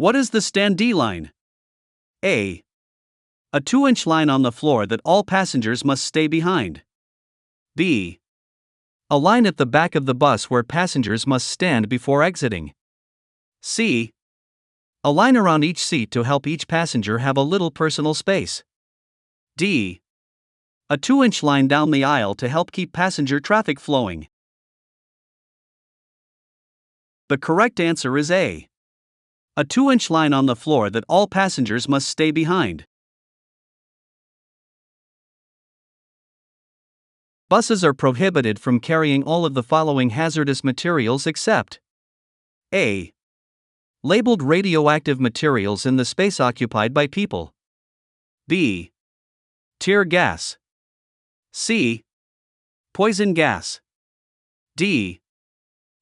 What is the standee line? A. A 2-inch line on the floor that all passengers must stay behind. B. A line at the back of the bus where passengers must stand before exiting. C. A line around each seat to help each passenger have a little personal space. D. A 2-inch line down the aisle to help keep passenger traffic flowing. The correct answer is A. A 2-inch line on the floor that all passengers must stay behind. Buses are prohibited from carrying all of the following hazardous materials except A. Labeled radioactive materials in the space occupied by people. B. Tear gas. C. Poison gas. D.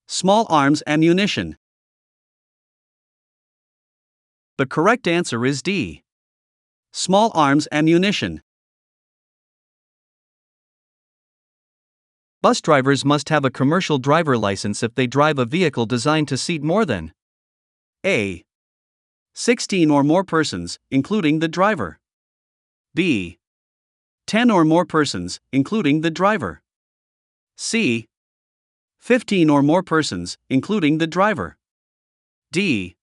Small arms ammunition. The correct answer is D. Small arms ammunition. Bus drivers must have a commercial driver license if they drive a vehicle designed to seat more than A. 16 or more persons, including the driver. B. 10 or more persons, including the driver. C. 15 or more persons, including the driver. D.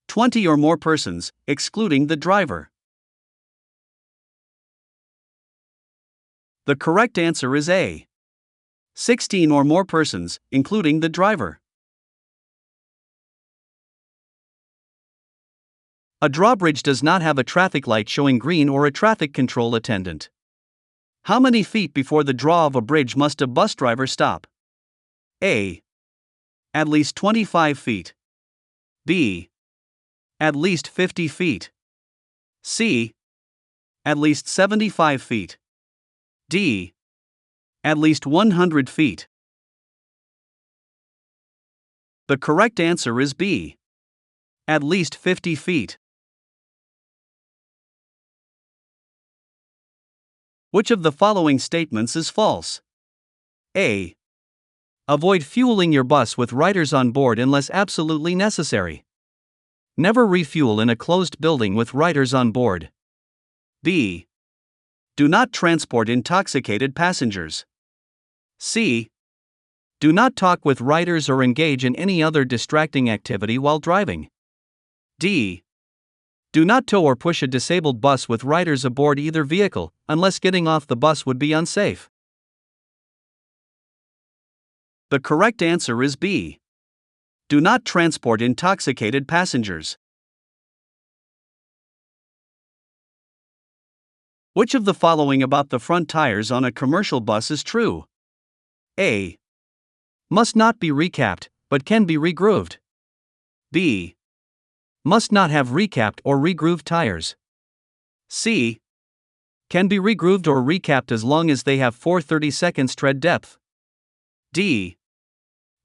20 or more persons, excluding the driver. The correct answer is A. 16 or more persons, including the driver. A drawbridge does not have a traffic light showing green or a traffic control attendant. How many feet before the draw of a bridge must a bus driver stop? A. At least 25 feet. B. At least 50 feet. C. At least 75 feet. D. At least 100 feet. The correct answer is B. At least 50 feet. Which of the following statements is false? A. Avoid fueling your bus with riders on board unless absolutely necessary. Never refuel in a closed building with riders on board. B. Do not transport intoxicated passengers. C. Do not talk with riders or engage in any other distracting activity while driving. D. Do not tow or push a disabled bus with riders aboard either vehicle, unless getting off the bus would be unsafe. The correct answer is B. Do not transport intoxicated passengers. Which of the following about the front tires on a commercial bus is true? A. Must not be recapped, but can be regrooved. B. Must not have recapped or regrooved tires. C. Can be regrooved or recapped as long as they have 4/32 tread depth. D.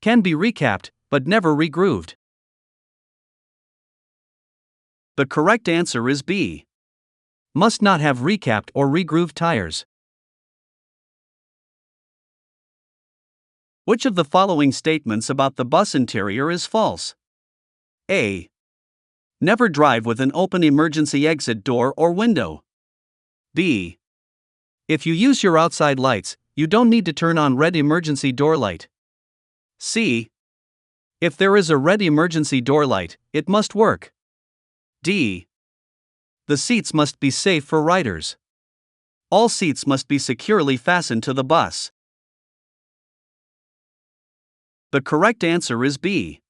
Can be recapped, but never regrooved. The correct answer is B. Must not have recapped or regrooved tires. Which of the following statements about the bus interior is false? A. Never drive with an open emergency exit door or window. B. If you use your outside lights, you don't need to turn on red emergency door light. C. If there is a red emergency door light, it must work. D. The seats must be safe for riders. All seats must be securely fastened to the bus. The correct answer is B.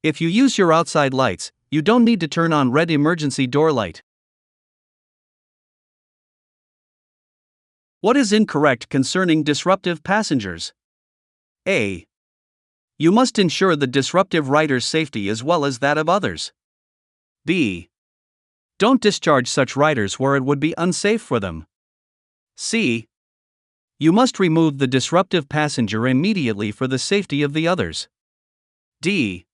If you use your outside lights, you don't need to turn on red emergency door light. What is incorrect concerning disruptive passengers? A. You must ensure the disruptive rider's safety as well as that of others. B. Don't discharge such riders where it would be unsafe for them. C. You must remove the disruptive passenger immediately for the safety of the others. D.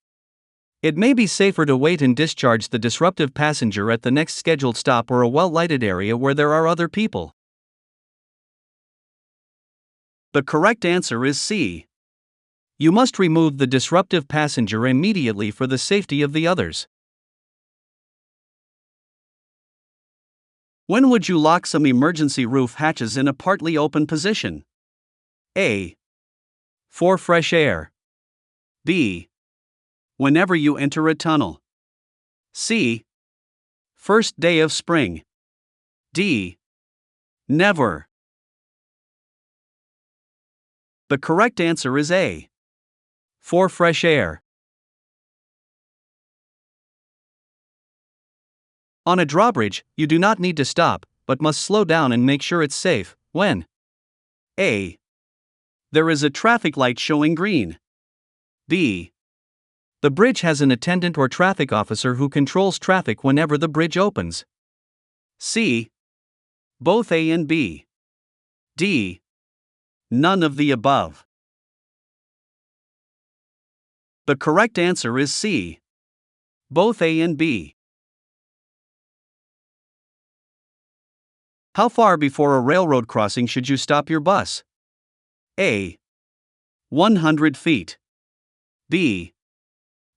It may be safer to wait and discharge the disruptive passenger at the next scheduled stop or a well-lighted area where there are other people. The correct answer is C. You must remove the disruptive passenger immediately for the safety of the others. When would you lock some emergency roof hatches in a partly open position? A. For fresh air. B. Whenever you enter a tunnel. C. First day of spring. D. Never. The correct answer is A. For fresh air. On a drawbridge, you do not need to stop, but must slow down and make sure it's safe. When? A. There is a traffic light showing green. B. The bridge has an attendant or traffic officer who controls traffic whenever the bridge opens. C. Both A and B. D. None of the above. The correct answer is C. Both A and B. How far before a railroad crossing should you stop your bus? A. 100 feet. B.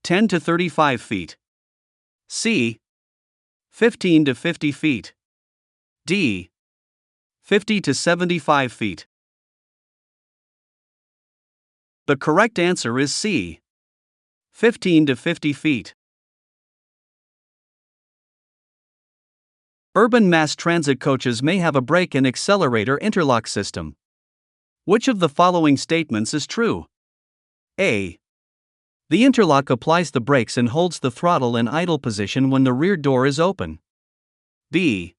10 to 35 feet. C. 15 to 50 feet. D. 50 to 75 feet. The correct answer is C. 15 to 50 feet. Urban mass transit coaches may have a brake and accelerator interlock system. Which of the following statements is true? A. The interlock applies the brakes and holds the throttle in idle position when the rear door is open. B.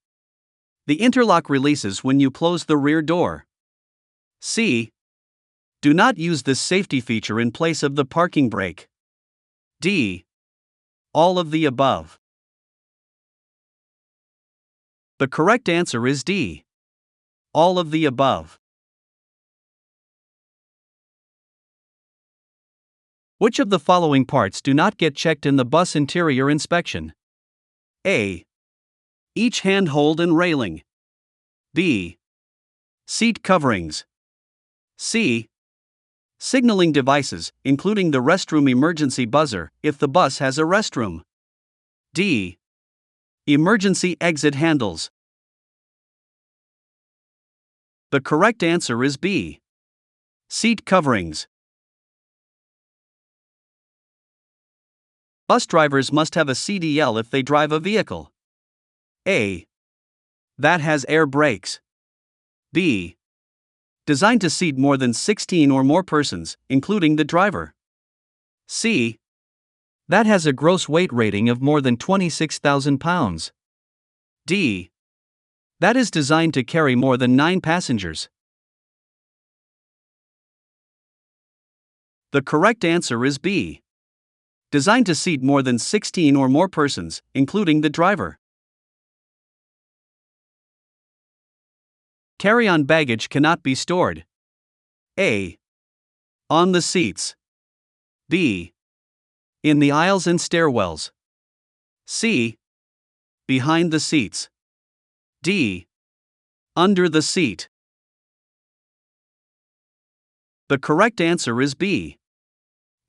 The interlock releases when you close the rear door. C. Do not use this safety feature in place of the parking brake. D. All of the above. The correct answer is D. All of the above. Which of the following parts do not get checked in the bus interior inspection? A. Each handhold and railing. B. Seat coverings. C. Signaling devices, including the restroom emergency buzzer, if the bus has a restroom. D. Emergency exit handles. The correct answer is B. Seat coverings. Bus drivers must have a CDL if they drive a vehicle. A. That has air brakes. B. Designed to seat more than 16 or more persons, including the driver. C. That has a gross weight rating of more than 26,000 pounds. D. That is designed to carry more than 9 passengers. The correct answer is B. Designed to seat more than 16 or more persons, including the driver. Carry-on baggage cannot be stored. A. On the seats. B. In the aisles and stairwells. C. Behind the seats. D. Under the seat. The correct answer is B.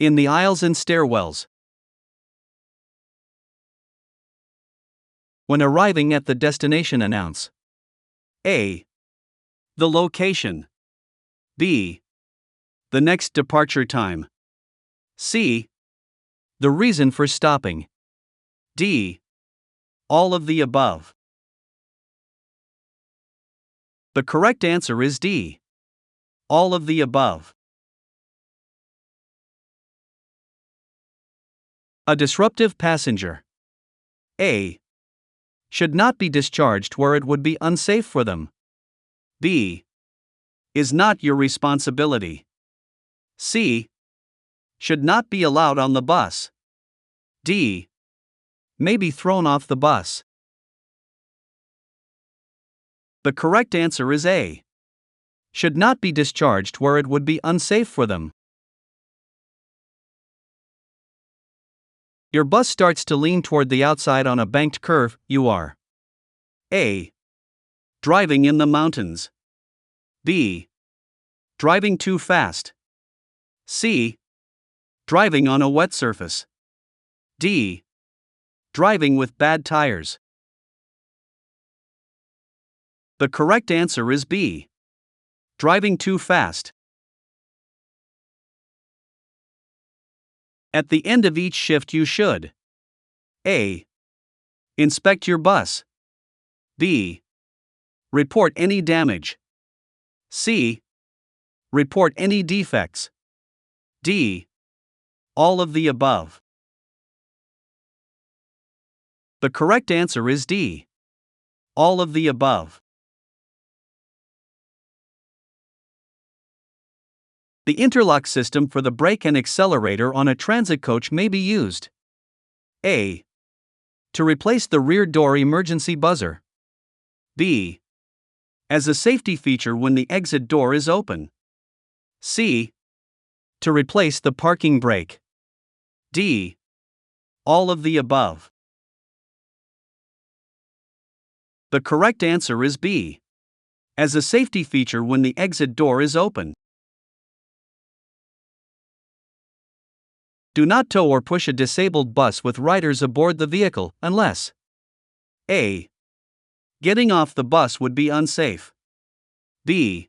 In the aisles and stairwells. When arriving at the destination, announce A. The location. B. The next departure time. C. The reason for stopping. D. All of the above. The correct answer is D. All of the above. A disruptive passenger. A. Should not be discharged where it would be unsafe for them. B. Is not your responsibility. C. Should not be allowed on the bus. D. May be thrown off the bus. The correct answer is A. Should not be discharged where it would be unsafe for them. Your bus starts to lean toward the outside on a banked curve. You are A. Driving in the mountains. B. Driving too fast. C. Driving on a wet surface. D. Driving with bad tires. The correct answer is B. Driving too fast. At the end of each shift you should A. Inspect your bus. B. Report any damage. C. Report any defects. D. All of the above. The correct answer is D. All of the above. The interlock system for the brake and accelerator on a transit coach may be used. A. To replace the rear door emergency buzzer. B. As a safety feature when the exit door is open. C. To replace the parking brake. D. All of the above. The correct answer is B. As a safety feature when the exit door is open. Do not tow or push a disabled bus with riders aboard the vehicle unless A. Getting off the bus would be unsafe. B.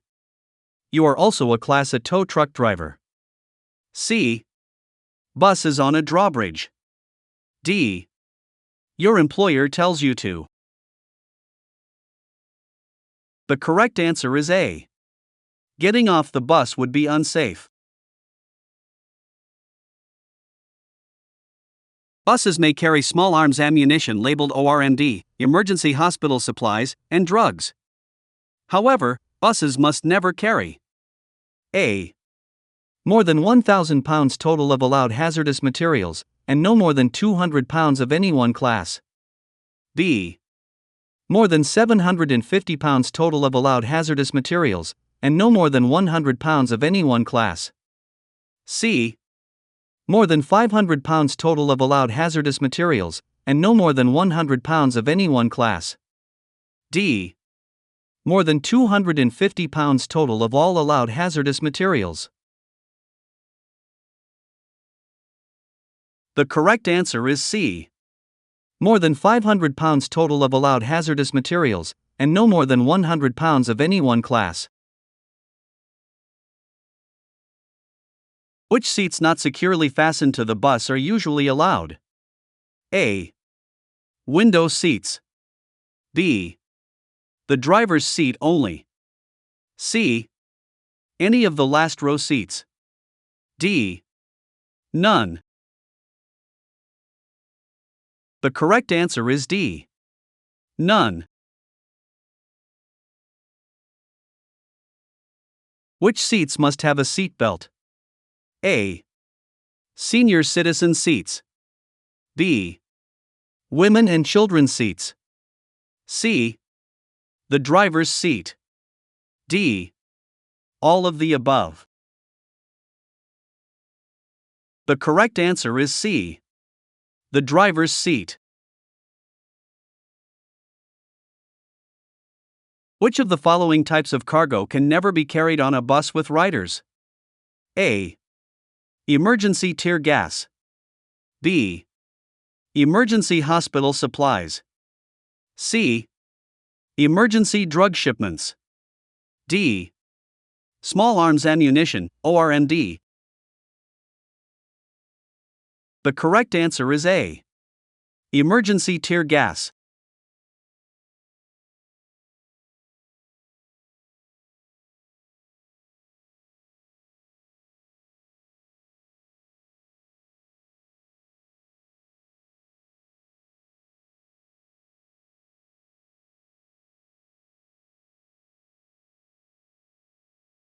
You are also a Class A tow truck driver. C. Bus is on a drawbridge. D. Your employer tells you to. The correct answer is A. Getting off the bus would be unsafe. Buses may carry small arms ammunition labeled ORMD, emergency hospital supplies, and drugs. However, buses must never carry A. More than 1,000 pounds total of allowed hazardous materials, and no more than 200 pounds of any one class. B. More than 750 pounds total of allowed hazardous materials, and no more than 100 pounds of any one class. C. More than 500 pounds total of allowed hazardous materials, and no more than 100 pounds of any one class. D. More than 250 pounds total of all allowed hazardous materials. The correct answer is C. More than 500 pounds total of allowed hazardous materials, and no more than 100 pounds of any one class. Which seats not securely fastened to the bus are usually allowed? A. Window seats. B. The driver's seat only. C. Any of the last row seats. D. None. The correct answer is D. None. Which seats must have a seat belt? A. Senior citizen seats. B. Women and children's seats. C. The driver's seat. D. All of the above. The correct answer is C. The driver's seat. Which of the following types of cargo can never be carried on a bus with riders? A. Emergency tear gas. B. Emergency hospital supplies. C. Emergency drug shipments. D. Small arms ammunition, ORMD. The correct answer is A. Emergency tear gas.